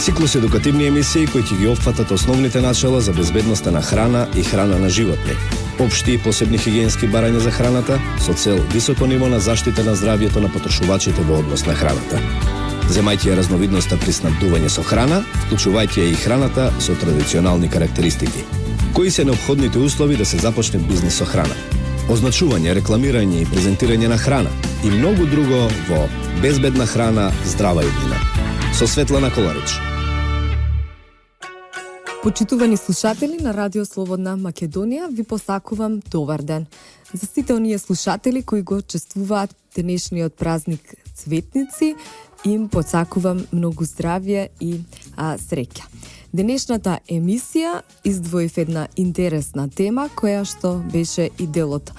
Циклус едукативни емисии кои ќе ги опфатат основните начала за безбедноста на храна и храна на животни, општи и посебни хигиенски барања за храната со цел високо ниво на заштита на здравјето на потрошувачите во однос на храната. Земајќи ја разновидноста при снабдување со храна, вклучувајќи ја и храната со традиционални карактеристики. Кои се неопходните услови да се започне бизнис со храна? Означување, рекламирање и презентирање на храна и многу друго во Безбедна храна, здрава иднина. Со Светлана Коларич. Почитувани слушатели на Радио Слободна Македонија, ви посакувам добар ден. За сите оние слушатели кои го чествуваат денешниот празник Цветници, им посакувам многу здравје и среќа. Денешната емисија издвоив една интересна тема, која што беше и дел од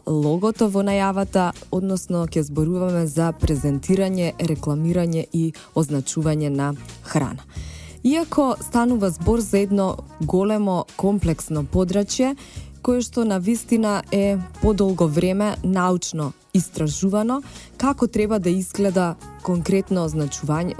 логото во најавата, односно ќе зборуваме за презентирање, рекламирање и означување на храна. Иако станува збор за едно големо комплексно подрачје, кое што на вистина е подолго време научно истражувано, како треба да изгледа конкретно означување,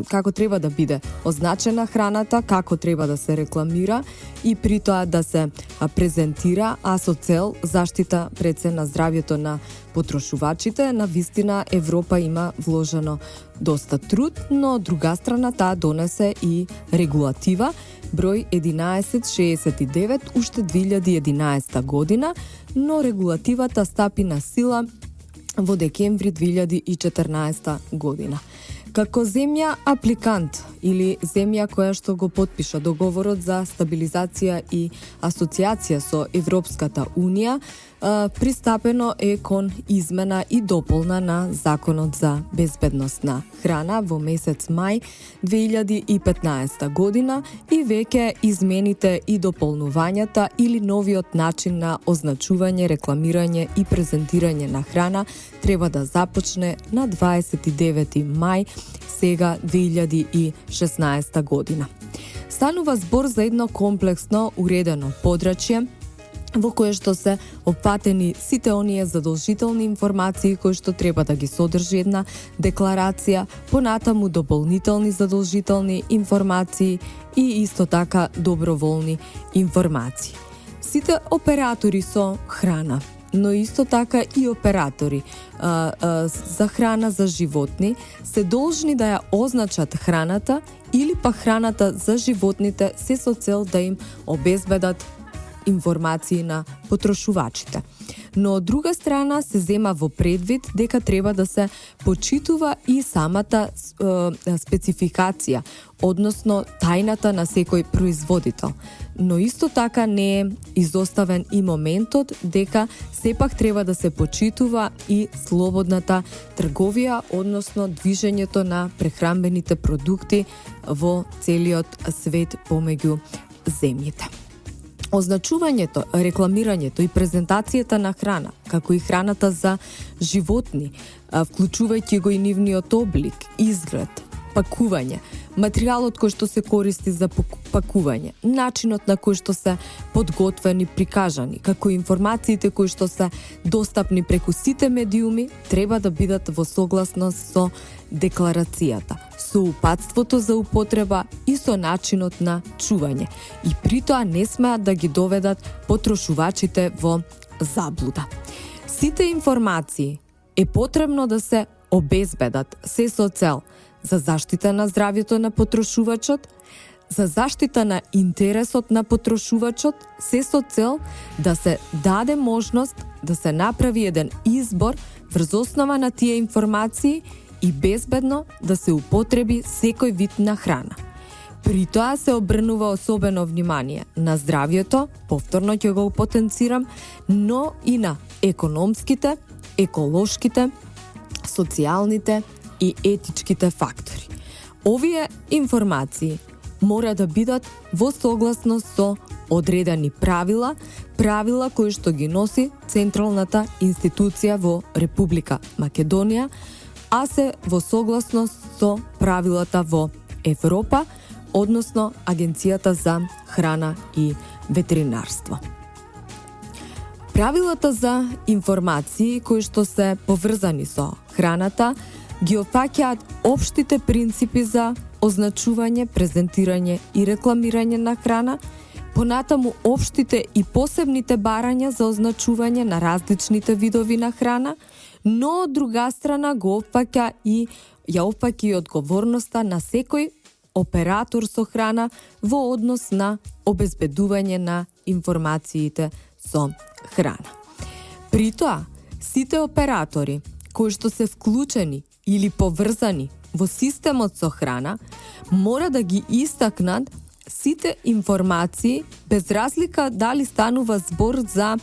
како треба да биде означена храната, како треба да се рекламира и при тоа да се презентира, а со цел заштита пред се на здравјето на потрошувачите. На вистина Европа има вложено доста труд, но од друга страна таа донесе и регулатива број 1169 уште 2011 година, но регулативата стапи на сила во декември 2014 година. Како земја апликант или земја која што го потпиша договорот за стабилизација и асоциација со Европската Унија, пристапено е кон измена и дополна на Законот за безбедност на храна во месец мај 2015 година и веќе измените и дополнувањата или новиот начин на означување, рекламирање и презентирање на храна треба да започне на 29 мај сега 2016 година. Станува збор за едно комплексно уредено подрачје во кое што се опфатени сите оние задолжителни информации кои што треба да ги содржи една декларација, понатаму дополнителни задолжителни информации и исто така доброволни информации. Сите оператори со храна, но исто така и оператори за храна за животни се должни да ја означат храната или па храната за животните се со цел да им обезбедат информации на потрошувачите. Но од друга страна се зема во предвид дека треба да се почитува и самата спецификација, односно тајната на секој производител. Но исто така не е изоставен и моментот дека сепак треба да се почитува и слободната трговија, односно движењето на прехранбените продукти во целиот свет помеѓу земјите. Означувањето, рекламирањето и презентацијата на храна, како и храната за животни, вклучувајќи го и нивниот облик, изглед, пакување, материјалот кој што се користи за пакување, начинот на кој што се подготвени, прикажани, како и информациите кои што се достапни преку сите медиуми, треба да бидат во согласност со декларацијата, со упатството за употреба и со начинот на чување. И при тоа не смеат да ги доведат потрошувачите во заблуда. Сите информации е потребно да се обезбедат се со цел за заштита на здравјето на потрошувачот, за заштита на интересот на потрошувачот, се со цел да се даде можност да се направи еден избор врз основа на тие информации и безбедно да се употреби секој вид на храна. При тоа се обрнува особено внимание на здравјето, повторно ќе го потенцирам, но и на економските, еколошките, социјалните и етичките фактори. Овие информации мора да бидат во согласност со одредени правила кои што ги носи Централната институција во Република Македонија, а се во согласност со правилата во Европа, односно Агенцијата за храна и ветеринарство. Правилата за информации кои што се поврзани со храната ги опфаќаат општите принципи за означување, презентирање и рекламирање на храна, понатаму општите и посебните барања за означување на различните видови на храна, но од друга страна го опфаќа и одговорноста на секој оператор со храна во однос на обезбедување на информациите со храна. При тоа, сите оператори кои што се вклучени или поврзани во системот со храна, мора да ги истакнат сите информации без разлика дали станува збор за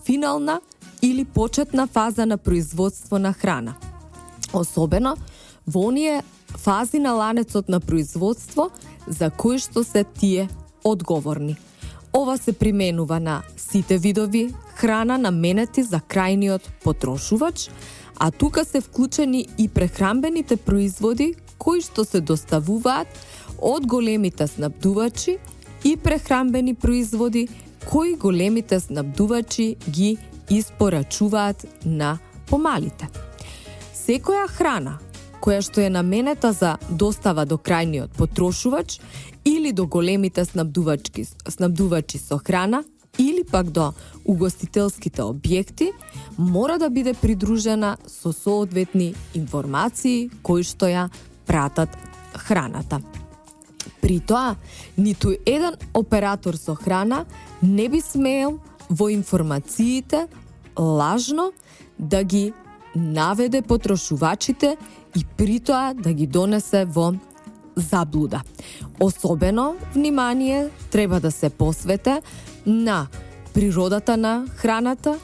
финална или почетна фаза на производство на храна. Особено во оние фази на ланецот на производство за кои што се тие одговорни. Ова се применува на сите видови храна наменети за крајниот потрошувач, а тука се вклучени и прехранбените производи кои што се доставуваат од големите снабдувачи и прехранбени производи кои големите снабдувачи ги испорачуваат на помалите. Секоја храна која што е наменета за достава до крајниот потрошувач или до големите снабдувачи со храна или пак до угостителските објекти, мора да биде придружена со соодветни информации кои што ја пратат храната. При тоа, ниту еден оператор со храна не би смеел во информациите лажно да ги наведе потрошувачите и при тоа да ги донесе во заблуда. Особено внимание треба да се посвете на природата на храната,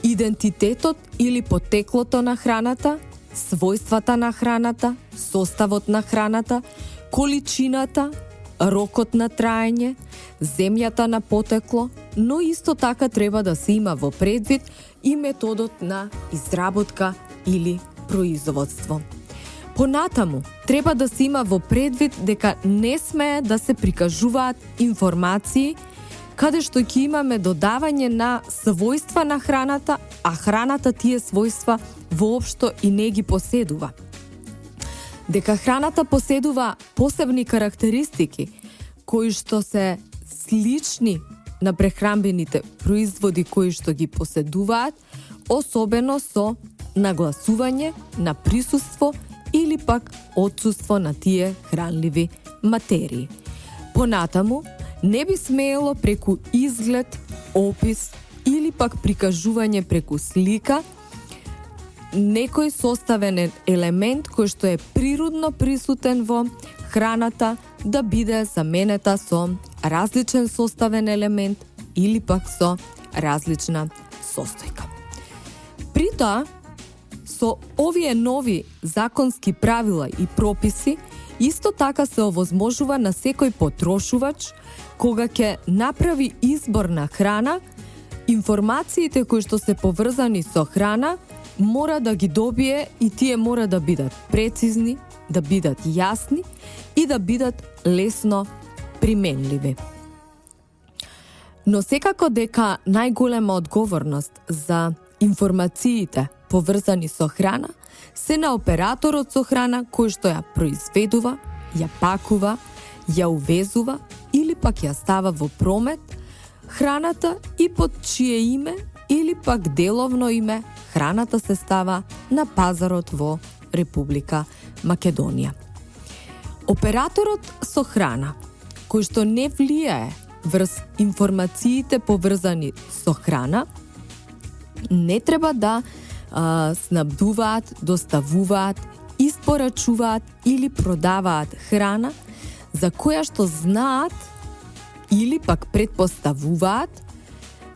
идентитетот или потеклото на храната, својствата на храната, составот на храната, количината, рокот на траење, земјата на потекло, но исто така треба да се има во предвид и методот на изработка или производство. Понатаму, треба да се има во предвид дека не смее да се прикажуваат информации каде што ќе имаме додавање на својства на храната, а храната тие својства воопшто и не ги поседува. Дека храната поседува посебни карактеристики кои што се слични на прехранбените производи кои што ги поседуваат, особено со нагласување на присуство или пак отсуство на тие хранливи материи. Понатаму, не би смеело преку изглед, опис или пак прикажување преку слика некој составен елемент кој што е природно присутен во храната да биде заменета со различен составен елемент или пак со различна состојка. При тоа, со овие нови законски правила и прописи, исто така се овозможува на секој потрошувач, кога ќе направи избор на храна, информациите кои што се поврзани со храна, мора да ги добие и тие мора да бидат прецизни, да бидат јасни и да бидат лесно применливи. Но секако дека најголема одговорност за информациите поврзани со храна се на операторот со храна кој што ја произведува, ја пакува, ја увезува или пак ја става во промет храната и под чие име или пак деловно име храната се става на пазарот во Република Македонија. Операторот со храна кој што не влијае врз информациите поврзани со храна не треба да снабдуваат, доставуваат, испорачуваат или продаваат храна за која што знаат или пак предпоставуваат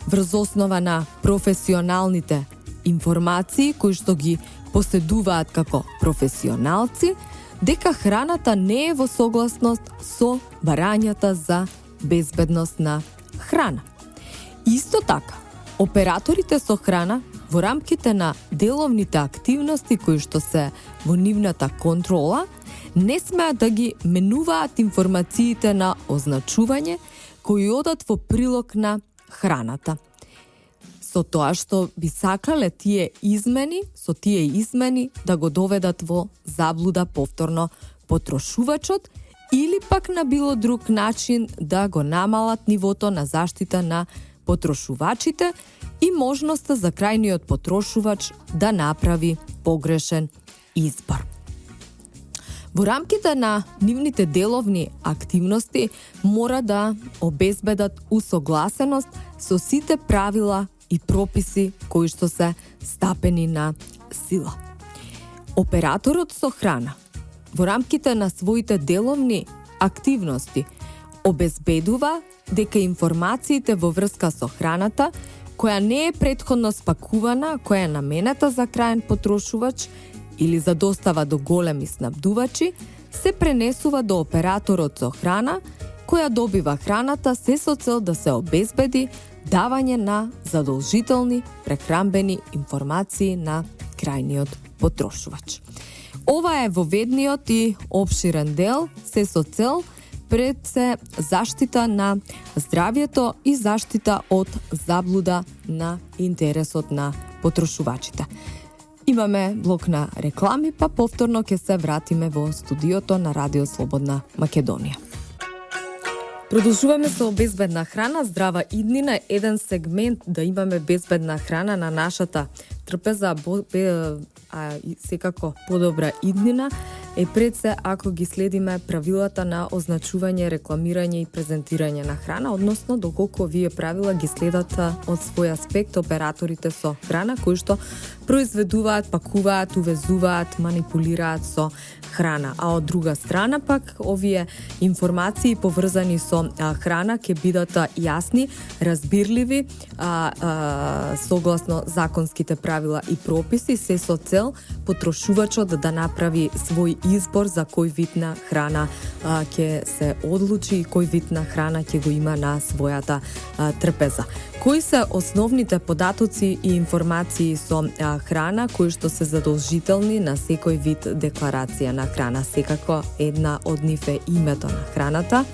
врз основа на професионалните информации кои што ги поседуваат како професионалци, дека храната не е во согласност со барањата за безбедност на храна. Исто така, операторите со храна во рамките на деловните активности кои што се во нивната контрола не смеат да ги менуваат информациите на означување кои одат во прилог на храната. Со со тоа што би сакале со тие измени да го доведат во заблуда повторно потрошувачот или пак на било друг начин да го намалат нивото на заштита на потрошувачите и можноста за крајниот потрошувач да направи погрешен избор. Во рамките на нивните деловни активности мора да обезбедат усогласеност со сите правила и прописи кои што се стапени на сила. Операторот со храна во рамките на своите деловни активности обезбедува дека информациите во врска со храната, која не е претходно спакувана, која е наменета за крајен потрошувач или за достава до големи снабдувачи, се пренесува до операторот со храна, која добива храната се со цел да се обезбеди давање на задолжителни прехранбени информации на крајниот потрошувач. Ова е воведниот и опширен дел, се со цел пред се заштита на здравјето и заштита од заблуда на интересот на потрошувачите. Имаме блок на реклами, па повторно ќе се вратиме во студиото на Радио Слободна Македонија. Продолжуваме со безбедна храна, здрава иднина, еден сегмент да имаме безбедна храна на нашата трпеза, а секако подобра иднина е пред се ако ги следиме правилата на означување, рекламирање и презентирање на храна, односно доколку овие правила ги следат од свој аспект операторите со храна кои што произведуваат, пакуваат, увезуваат, манипулираат со храна. А од друга страна пак овие информации поврзани со храна ќе бидат јасни, разбирливи, согласно законските правила и прописи, се со цел потрошувачот да направи свој избор за кој вид на храна ќе се одлучи и кој вид на храна ќе го има на својата трпеза. Кои се основните податоци и информации со храна кои што се задолжителни на секој вид декларација на храна? Секако една од нив е името на храната,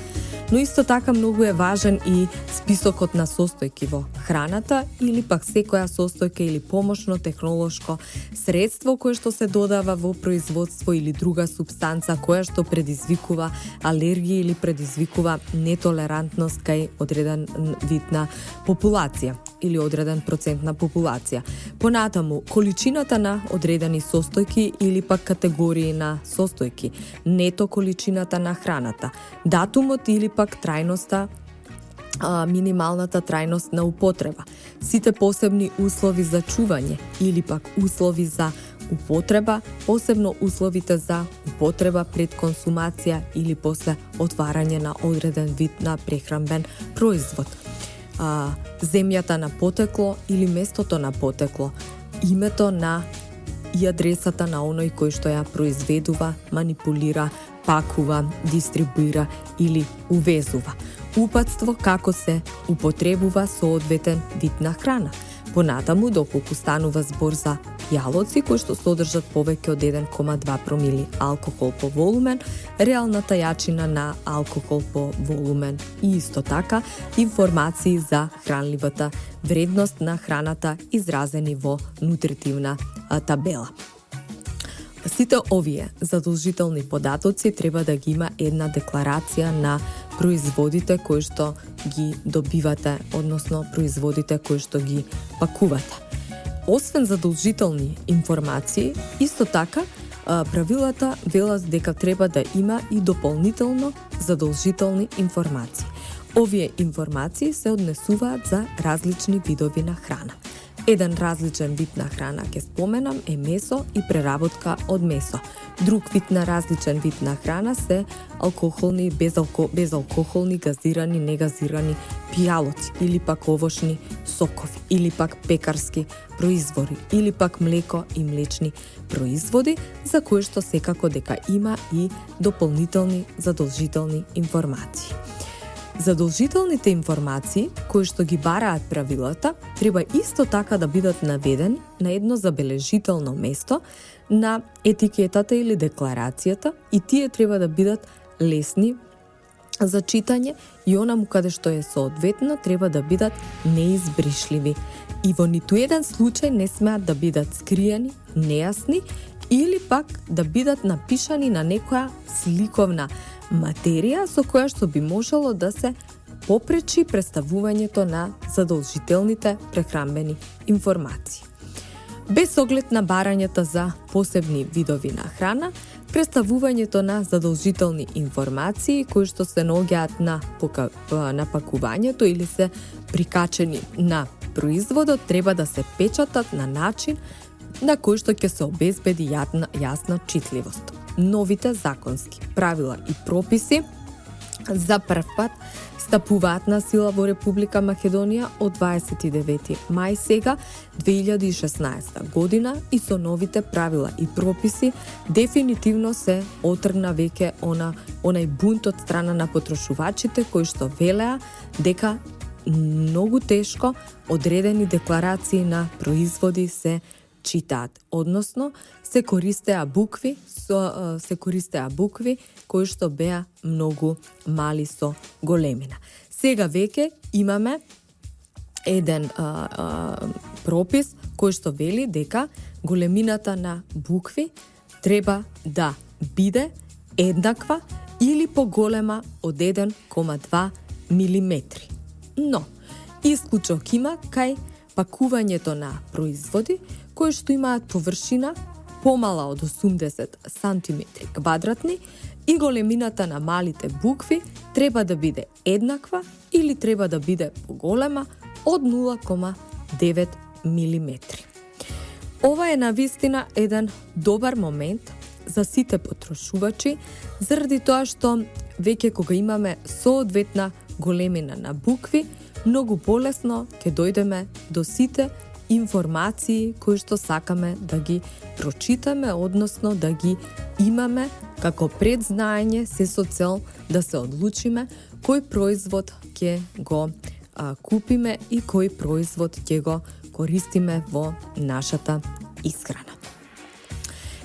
но исто така многу е важен и списокот на состојки во храната или пак секоја состојка или помошно технолошко средство кое што се додава во производство или друга супстанца која што предизвикува алергија или предизвикува нетолерантност кај одреден вид на популација или одреден процент на популација. Понатаму, количината на одредени состојки или пак категории на состојки, нето количината на храната, датумот или пак трајноста, минималната трајност на употреба, сите посебни услови за чување или пак услови за употреба, посебно условите за употреба пред консумација или после отварање на одреден вид на прехранбен производ. Земјата на потекло или местото на потекло, името на и адресата на оној кој што ја произведува, манипулира, пакува, дистрибуира или увезува. Упатство како се употребува соодветен вид на храна. Понатаму, доколку станува збор за јалоци кои што содржат повеќе од 1,2 промили алкохол по волумен, реалната јачина на алкохол по волумен и исто така информации за хранливата вредност на храната изразени во нутритивна табела. Сите овие задолжителни податоци треба да ги има една декларација на производите кои што ги добивате, односно производите кои што ги пакувате. Освен задолжителни информации, исто така правилата велат дека треба да има и дополнително задолжителни информации. Овие информации се однесуваат за различни видови на храна. Еден различен вид на храна ќе споменам е месо и преработка од месо. Друг вид на различен вид на храна се алкохолни, безалкохолни, газирани, негазирани пијалоци или пак овошни сокови или пак пекарски производи или пак млеко и млечни производи за кои што секако дека има и дополнителни задолжителни информации. Задолжителните информации кои што ги бараат правилата треба исто така да бидат наведени на едно забележително место на етикетата или декларацијата и тие треба да бидат лесни за читање и онаму каде што е соодветно треба да бидат неизбришливи. и во ниту еден случај не смеат да бидат скриени, нејасни или пак да бидат напишани на некоја сликовна материја со која што би можело да се попречи представувањето на задолжителните прехранбени информации. Без оглед на барањата за посебни видови на храна, представувањето на задолжителни информации кои што се наоѓаат на пакувањето или се прикачени на производот треба да се печатат на начин на кој што ќе се обезбеди јасна читливост. Новите законски правила и прописи за прв пат стапуваат на сила во Република Македонија од 29 мај сега 2016 година и со новите правила и прописи дефинитивно се отргна веќе онај бунт од страна на потрошувачите кои што велеа дека многу тешко одредени декларации на производи се читаат, односно се користеа букви кои што беа многу мали со големина. Сега веќе имаме еден пропис кој што вели дека големината на букви треба да биде еднаква или поголема од 1,2 милиметри. Но, исклучок има кај пакувањето на производи кои што имаат површина помала од 80 см квадратни и големината на малите букви треба да биде еднаква или треба да биде поголема од 0,9 милиметри. Ова е навистина еден добар момент за сите потрошувачи, заради тоа што веќе кога имаме соодветна големина на букви, многу полесно ќе дојдеме до сите информации кои што сакаме да ги прочитаме, односно да ги имаме како предзнаење се со цел да се одлучиме кој производ ќе го купиме и кој производ ќе го користиме во нашата исхрана.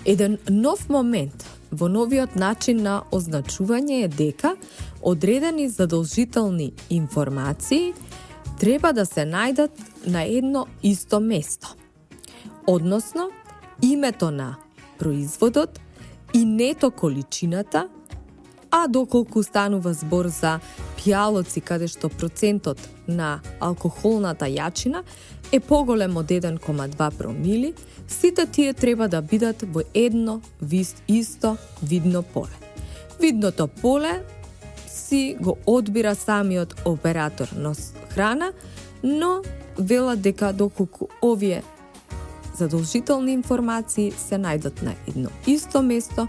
Еден нов момент во новиот начин на означување е дека одредени задолжителни информации треба да се најдат на едно исто место. Односно, името на производот и нето количината, а доколку станува збор за пијалоци каде што процентот на алкохолната јачина е поголем од 1,2 промили, сите тие треба да бидат во едно исто видно поле. Видното поле си го одбира самиот оператор на храна, но велат дека доколку овие задолжителни информации се најдат на едно исто место,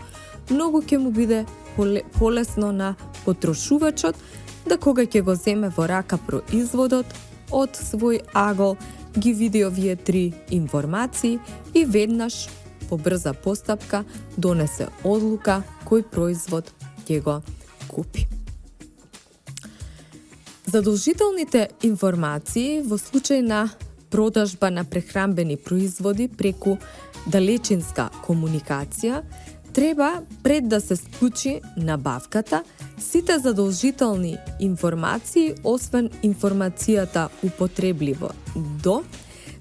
многу ќе му биде полесно на потрошувачот да кога ќе го земе во рака производот од свој агол, ги види овие 3 информации и веднаш по брза постапка донесе одлука кој производ ќе го купи. Задолжителните информации во случај на продажба на прехранбени производи преку далечинска комуникација треба пред да се склучи набавката сите задолжителни информации, освен информацијата употребливо до,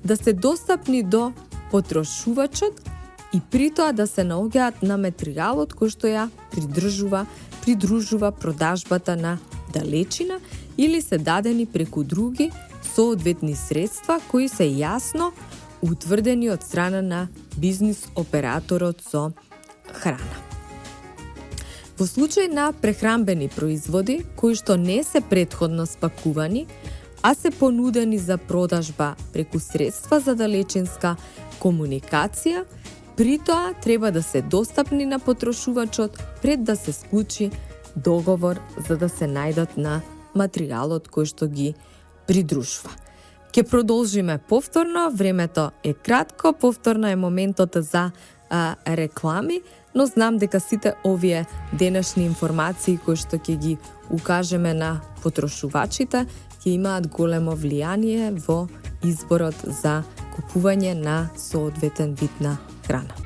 да се достапни до потрошувачот и при тоа да се наоѓаат на материјалот кој што ја придружува продажбата на далечина или се дадени преку други соодветни средства кои се јасно утврдени од страна на бизнис операторот со храна. Во случај на прехранбени производи кои што не се претходно спакувани, а се понудени за продажба преку средства за далечинска комуникација, при тоа треба да се достапни на потрошувачот пред да се склучи договор за да се најдат на материјалот кој што ги придружува. Ке продолжиме повторно, времето е кратко, повторно е моментот за реклами, но знам дека сите овие денешни информации кои што ќе ги укажеме на потрошувачите ќе имаат големо влијание во изборот за купување на соодветен вид на храна.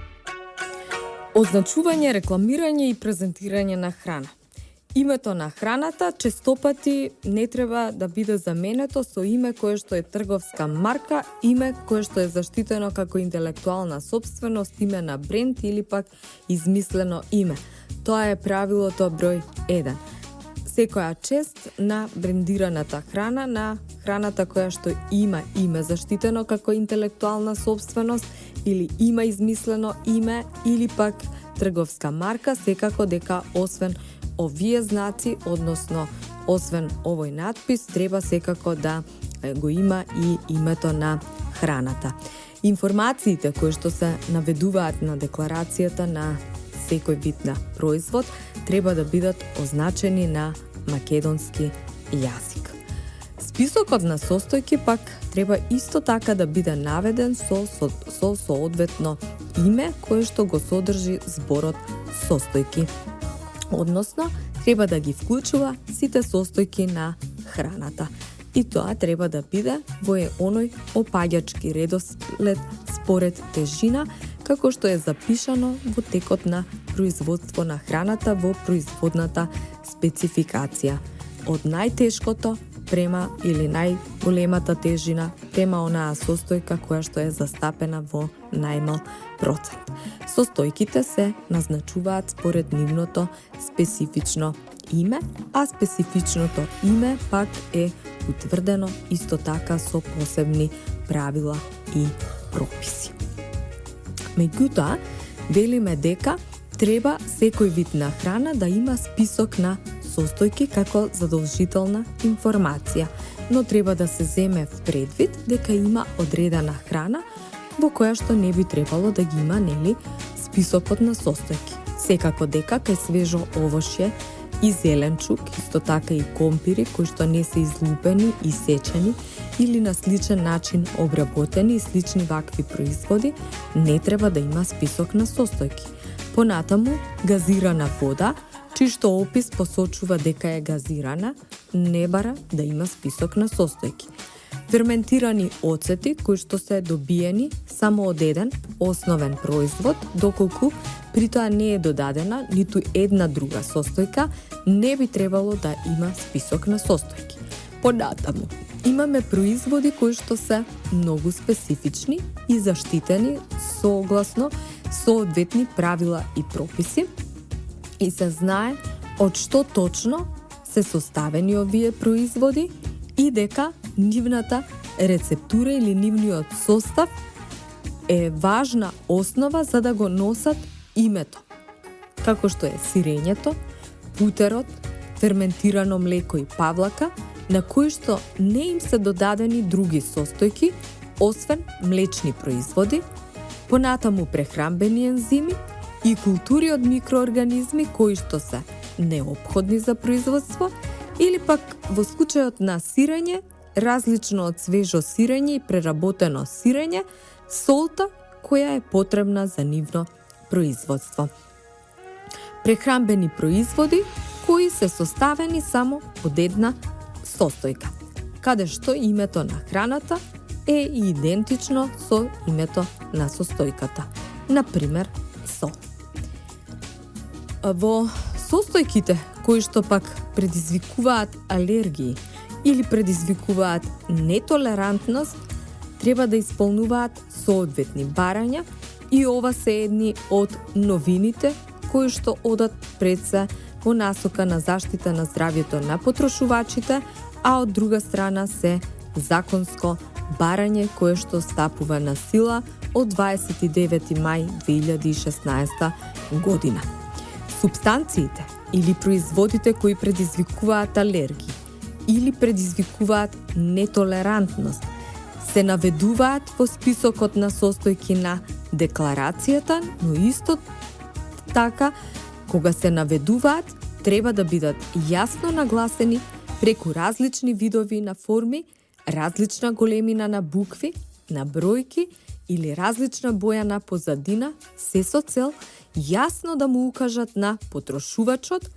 Означување, рекламирање и презентирање на храна. Името на храната честопати не треба да биде заменето со име кое што е трговска марка, име кое што е заштитено како интелектуална собственост, име на бренд или пак измислено име. Тоа е правилото број 1. Секоја чест на брендираната храна, на храната која што има име заштитено како интелектуална собственост или има измислено име или пак трговска марка, секако дека освен овие знаци, односно освен овој надпис, треба секако да го има и името на храната. Информациите кои што се наведуваат на декларацијата на секој вид на производ треба да бидат означени на македонски јазик. Списокот на состојки пак треба исто така да биде наведен со соодветно име кое што го содржи зборот состојки. Односно, треба да ги вклучува сите состојки на храната. И тоа треба да биде во оној опаѓачки редослед според тежина, како што е запишано во текот на производство на храната во производната спецификација. Од најтешкото према или најголемата тежина према онаа состојка која што е застапена во најмал процент. Состојките се назначуваат според нивното специфично име, а специфичното име пак е утврдено исто така со посебни правила и прописи. Меѓутоа, велиме дека треба секој вид на храна да има список на состојки како задолжителна информација, но треба да се земе в предвид дека има одредена храна во која што не би требало да ги има, нели, списокот на состојки. Секако дека кај свежо овошје и зеленчук, исто така и компири кои што не се излупени и сечени или на сличен начин обработени и слични вакви производи, не треба да има список на состојки. Понатаму, газирана вода, чиј што опис посочува дека е газирана, не бара да има список на состојки. Ферментирани оцети кои што се добиени само од еден основен производ, доколку при тоа не е додадена ниту една друга состојка, не би требало да има список на состојки. Понатаму, имаме производи кои што се многу специфични и заштитени согласно соодветни правила и прописи и се знае од што точно се составени овие производи и дека нивната рецептура или нивниот состав е важна основа за да го носат името, како што е сирењето, путерот, ферментирано млеко и павлака, на кои што не им се додадени други состојки, освен млечни производи, понатаму прехранбени ензими и култури од микроорганизми кои што се неопходни за производство, или пак во случајот на сирење, различно од свежо сирење и преработено сирење, солта која е потребна за нивно производство. Прехранбени производи кои се составени само од една состојка, каде што името на храната е идентично со името на состојката, например сол. Во состојките кои што пак предизвикуваат алергии или предизвикуваат нетолерантност, треба да исполнуваат соодветни барања и ова се едни од новините кои што одат пред се во насока на заштита на здравјето на потрошувачите, а од друга страна се законско барање кое што стапува на сила од 29 мај 2016 година. Субстанциите или производите кои предизвикуваат алергии или предизвикуваат нетолерантност се наведуваат во списокот на состојки на декларацијата, но исто така, кога се наведуваат, треба да бидат јасно нагласени преку различни видови на форми, различна големина на букви, на бројки или различна боја на позадина, се со цел јасно да му укажат на потрошувачот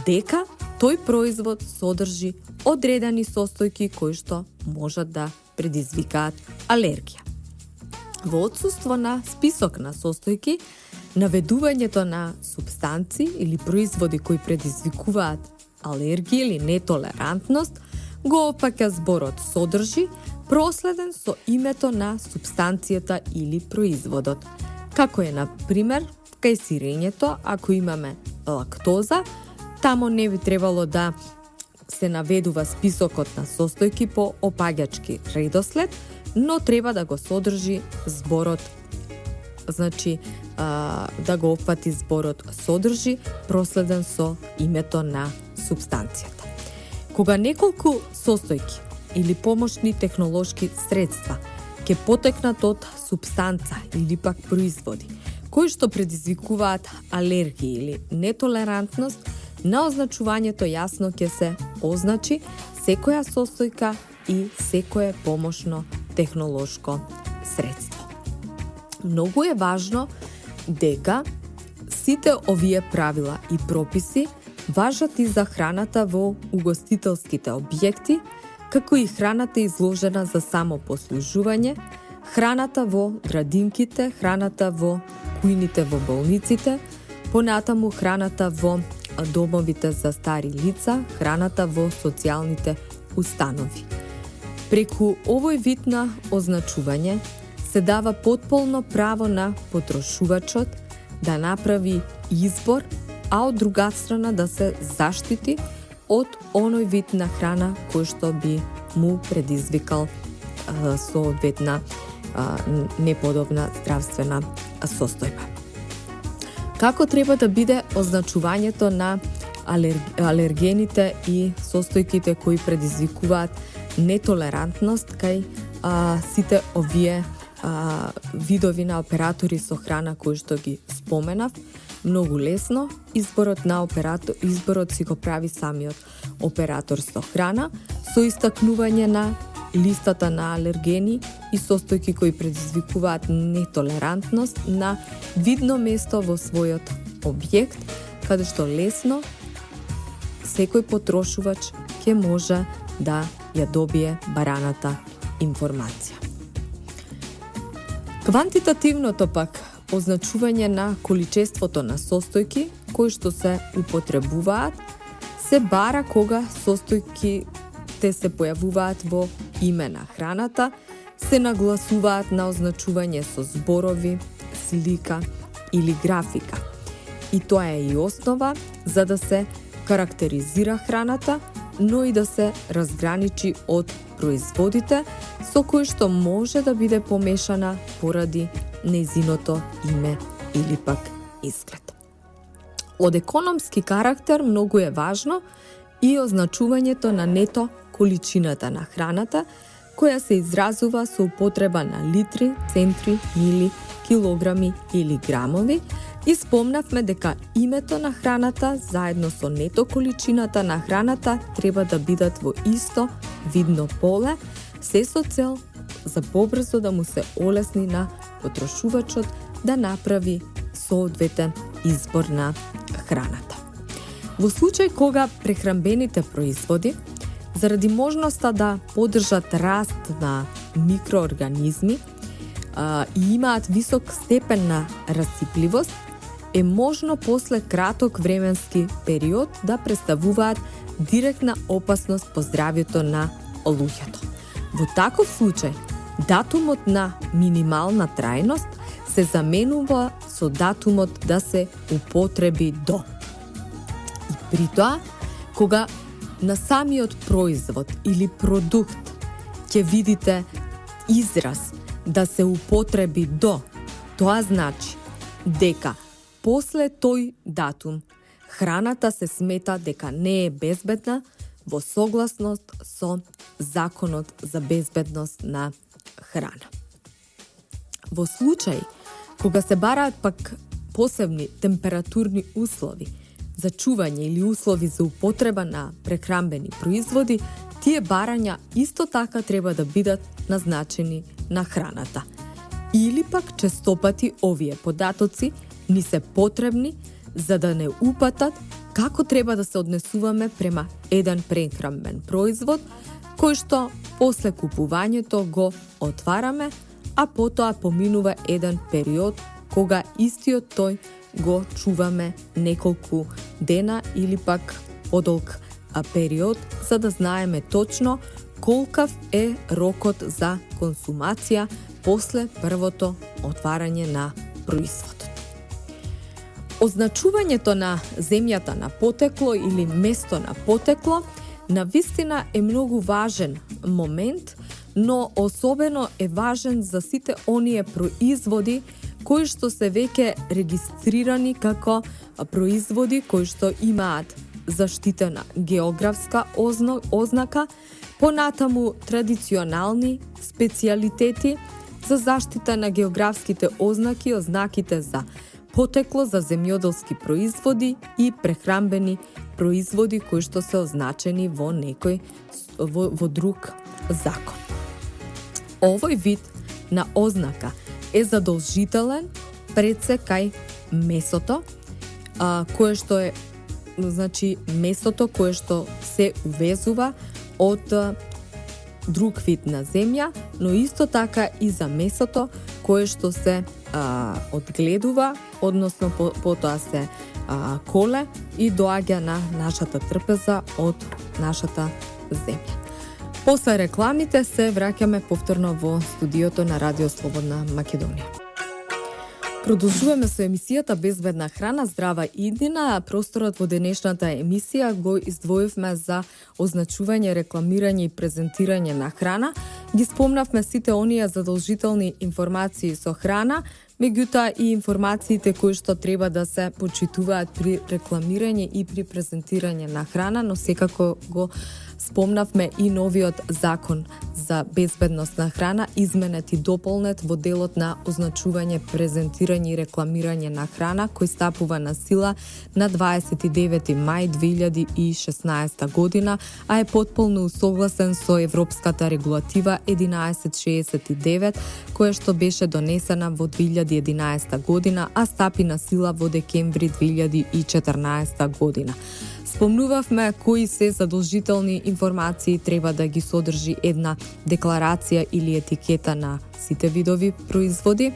дека тој производ содржи одредени состојки кои што можат да предизвикаат алергија. Во отсуство на список на состојки, Наведувањето на супстанци или производи кои предизвикуваат алергија или нетолерантност го опаќа зборот содржи, проследен со името на супстанцијата или производот. Како е, на пример, кај сирењето, ако имаме лактоза, тамо не би требало да се наведува списокот на состојки по опаѓачки редослед, но треба да го содржи зборот, значи да го опфати зборот содржи, проследен со името на супстанцијата. Кога неколку состојки или помошни технолошки средства ќе потекнат од супстанца или пак производи, кои што предизвикуваат алергија или нетолерантност, на означувањето јасно ќе се означи секоја состојка и секое помошно технолошко средство. Многу е важно дека сите овие правила и прописи важат и за храната во угостителските објекти, како и храната изложена за само послужување, храната во градинките, храната во кујните во болниците, понатаму храната во домовите за стари лица, храната во социјалните установи. Преку овој вид на означување се дава потполно право на потрошувачот да направи избор, а од друга страна да се заштити од оној вид на храна кој што би му предизвикал соодветна неподобна здравствена состојба. Како треба да биде означувањето на алергените и состојките кои предизвикуваат нетолерантност кај сите овие видови на оператори со храна кои што ги споменав? Многу лесно, изборот си го прави самиот оператор со храна, со истакнување на листата на алергени и состојки кои предизвикуваат нетолерантност на видно место во својот објект, каде што лесно секој потрошувач ќе може да ја добие бараната информација. Квантитативното пак означување на количеството на состојки кои што се употребуваат се бара кога состојките се појавуваат во име на храната, се нагласуваат на означување со зборови, слика или графика. И тоа е и основа за да се карактеризира храната, но и да се разграничи од производите со кои што може да биде помешана поради нејзиното име или пак изглед. Од економски карактер многу е важно и означувањето на нето количината на храната, која се изразува со употреба на литри, центри, мили, килограми или грамови, и спомнавме дека името на храната заедно со нето количината на храната треба да бидат во исто видно поле, се со цел за побрзо да му се олесни на потрошувачот да направи соодветен избор на храната. Во случај кога прехранбените производи, заради можноста да поддржат раст на микроорганизми и имаат висок степен на расипливост, е можно после краток временски период да представуваат директна опасност по здравјето на луѓето. Во таков случај, датумот на минимална трајност се заменува со датумот да се употреби до. И при тоа, кога на самиот производ или продукт ќе видите израз да се употреби до, тоа значи дека после тој датум храната се смета дека не е безбедна во согласност со Законот за безбедност на храна. Во случај кога се бараат пак посебни температурни услови за чување или услови за употреба на прехранбени производи, тие барања исто така треба да бидат назначени на храната. Или пак честопати овие податоци ни се потребни за да не упатат како треба да се однесуваме према еден прехранбен производ, кој што после купувањето го отвараме, а потоа поминува еден период кога истиот тој го чуваме неколку дена или пак подолг период, за да знаеме точно колкав е рокот за консумација после првото отварање на производот. Означувањето на земјата на потекло или место на потекло навистина е многу важен момент, но особено е важен за сите оние производи кои што се веќе регистрирани како производи кои што имаат заштитена географска ознака, понатаму традиционални специјалитети за заштита на географските ознаки, ознаките за потекло, за земјоделски производи и прехранбени производи кои што се означени во некој во друг закон. Овој вид на ознака е задолжителен пред се кај месото, кое што е месото кое што се увезува од друг вид на земја, но исто така и за месото кое што се одгледува, односно потоа се коле и доаѓа на нашата трпеза од нашата земја. После рекламите се враќаме повторно во студиото на Радио Слободна Македонија. Продолжуваме со емисијата Безбедна храна, здрава иднина. Просторот во денешната емисија го издвоивме за означување, рекламирање и презентирање на храна. Ги спомнавме сите оние задолжителни информации со храна, меѓутоа и информациите кои што треба да се почитуваат при рекламирање и при презентирање на храна, но секако го спомнавме и новиот закон за безбедност на храна, изменет и дополнет во делот на означување, презентирање и рекламирање на храна, кој стапува на сила на 29 мај 2016 година, а е потполно усогласен со европската регулатива 1169, која што беше донесена во 2011 година, а стапи на сила во декември 2014 година. Спомнувавме кои се задолжителни информации треба да ги содржи една декларација или етикета на сите видови производи.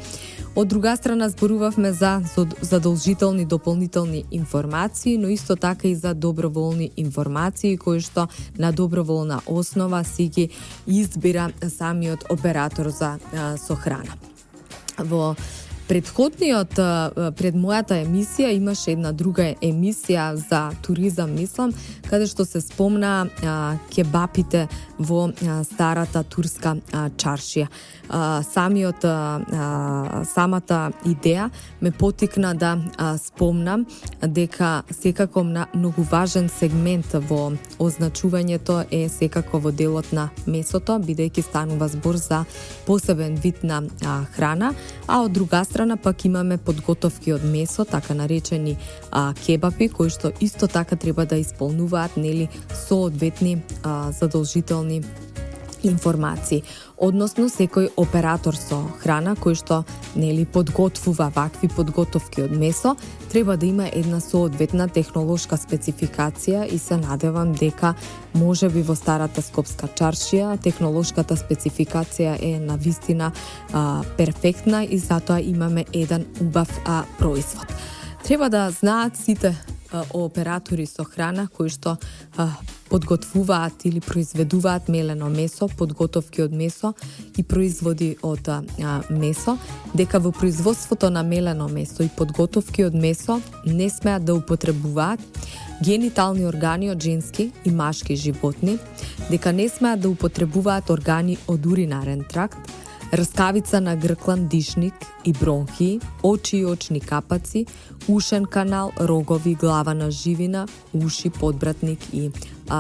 Од друга страна зборувавме за задолжителни дополнителни информации, но исто така и за доброволни информации кои што на доброволна основа си ги избира самиот оператор за со храна. Во пред мојата емисија имаше една друга емисија за туризам, мислам, каде што се спомна кебапите во старата турска чаршија. Самата идеја ме потикна да спомнам дека секако многу важен сегмент во означувањето е секако во делот на месото, бидејќи станува збор за посебен вид на храна, а од друга страна пак имаме подготовки од месо, така наречени кебапи, кои што исто така треба да исполнуваат соодветни задолжителни информации. Односно, секој оператор со храна кој што подготвува вакви подготовки од месо, треба да има една соодветна технолошка спецификација и се надевам дека можеби во старата скопска чаршија технолошката спецификација е навистина перфектна и затоа имаме еден убав производ. Треба да знаат сите оператори со храна кои што подготвуваат или произведуваат мелено месо, подготовки од месо и производи од месо, дека во производството на мелено месо и подготовки од месо не смеат да употребуваат генитални органи од женски и машки животни, дека не смеат да употребуваат органи од уринарен тракт, раскавица на грклан, дишник и бронхи, очи и очни капаци, ушен канал, рогови, глава на живина, уши, подбратник и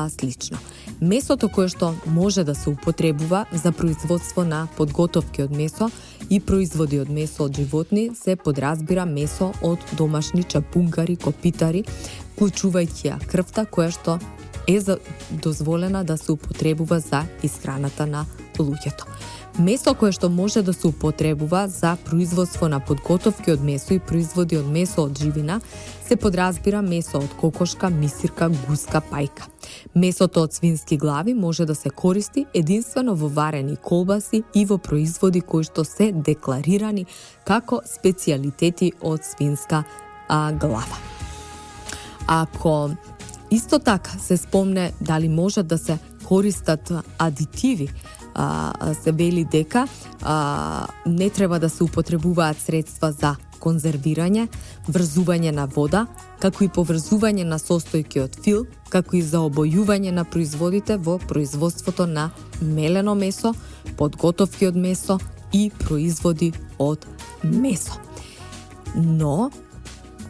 слично. Месото кое што може да се употребува за производство на подготовки од месо и производи од месо од животни се подразбира месо од домашни чапунгари, копитари, вклучувајќи ја крвта која што е дозволена да се употребува за исхраната на луѓето. Месо кое што може да се употребува за производство на подготовки од месо и производи од месо од живина се подразбира месо од кокошка, мисирка, гуска, пајка. Месото од свински глави може да се користи единствено во варени колбаси и во производи кои што се декларирани како специјалитети од свинска глава. Ако исто така се спомне дали можат да се користат адитиви, се вели дека не треба да се употребуваат средства за конзервирање, врзување на вода, како и поврзување на состојки од фил, како и за обојување на производите во производството на мелено месо, подготовки од месо и производи од месо. Но,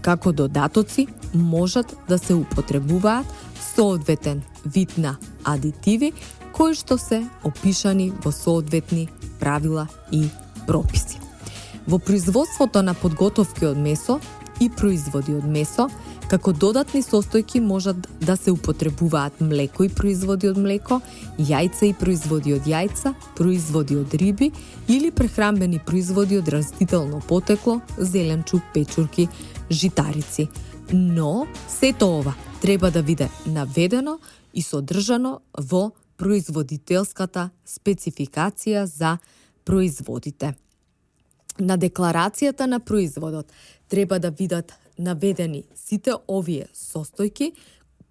како додатоци, можат да се употребуваат соодветен вид на адитиви, кои што се опишани во соодветни правила и прописи. Во производството на подготовки од месо и производи од месо, како додатни состојки можат да се употребуваат млеко и производи од млеко, јајца и производи од јајца, производи од риби или прехранбени производи од растително потекло, зеленчук, печурки, житарици. Но сето ова треба да биде наведено и содржано во производителската спецификација за производите. На декларацијата на производот треба да бидат наведени сите овие состојки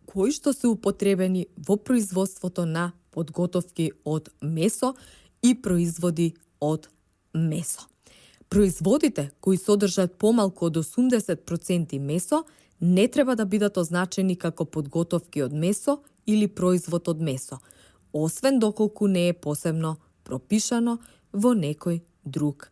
кои што се употребени во производството на подготовки од месо и производи од месо. Производите кои содржат помалку од 80% месо не треба да бидат означени како подготовки од месо или производ од месо, освен доколку не е посебно пропишано во некој друг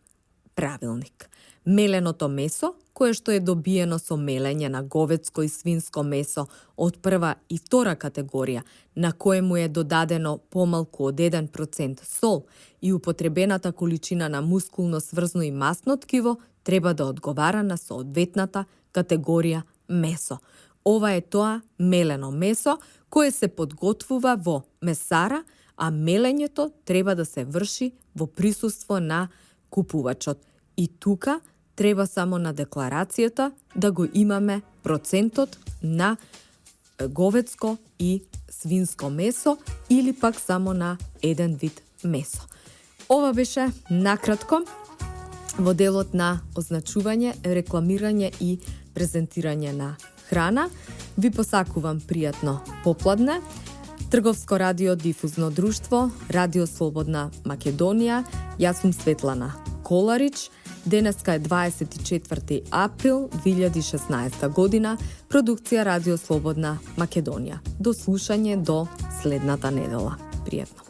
правилник. Меленото месо, кое што е добиено со мелење на говедско и свинско месо од прва и втора категорија, на кое му е додадено помалку од 1% сол и употребената количина на мускулно, сврзно и масно ткиво, треба да одговара на соодветната категорија месо. Ова е тоа мелено месо, кое се подготвува во месара, а мелењето треба да се врши во присуство на купувачот. И тука треба само на декларацијата да го имаме процентот на говедско и свинско месо или пак само на еден вид месо. Ова беше накратко во делот на означување, рекламирање и презентирање на храна. Ви посакувам пријатно попладне. Трговско радио Дифузно друштво, Радио Слободна Македонија. Јас сум Светлана Коларич. Денеска е 24 април 2016 година. Продукција Радио Слободна Македонија. До слушање до следната недела. Пријатно.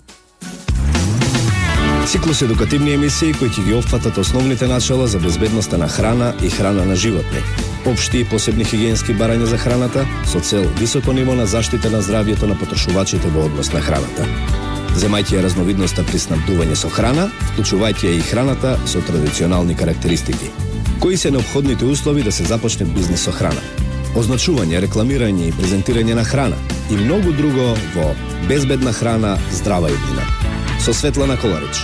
Циклус едукативни емисии кои ќе ги опфатат основните начала за безбедноста на храна и храна на животни, општи и посебни хигиенски барања за храната со цел високо ниво на заштита на здравјето на потрошувачите во однос на храната. Земајќи ја разновидноста при снабдување со храна, вклучувајќи ја и храната со традиционални карактеристики. Кои се неопходните услови да се започне бизнис со храна? Означување, рекламирање и презентирање на храна и многу друго во Безбедна храна, здрава иднина. Со Светлана Коларич.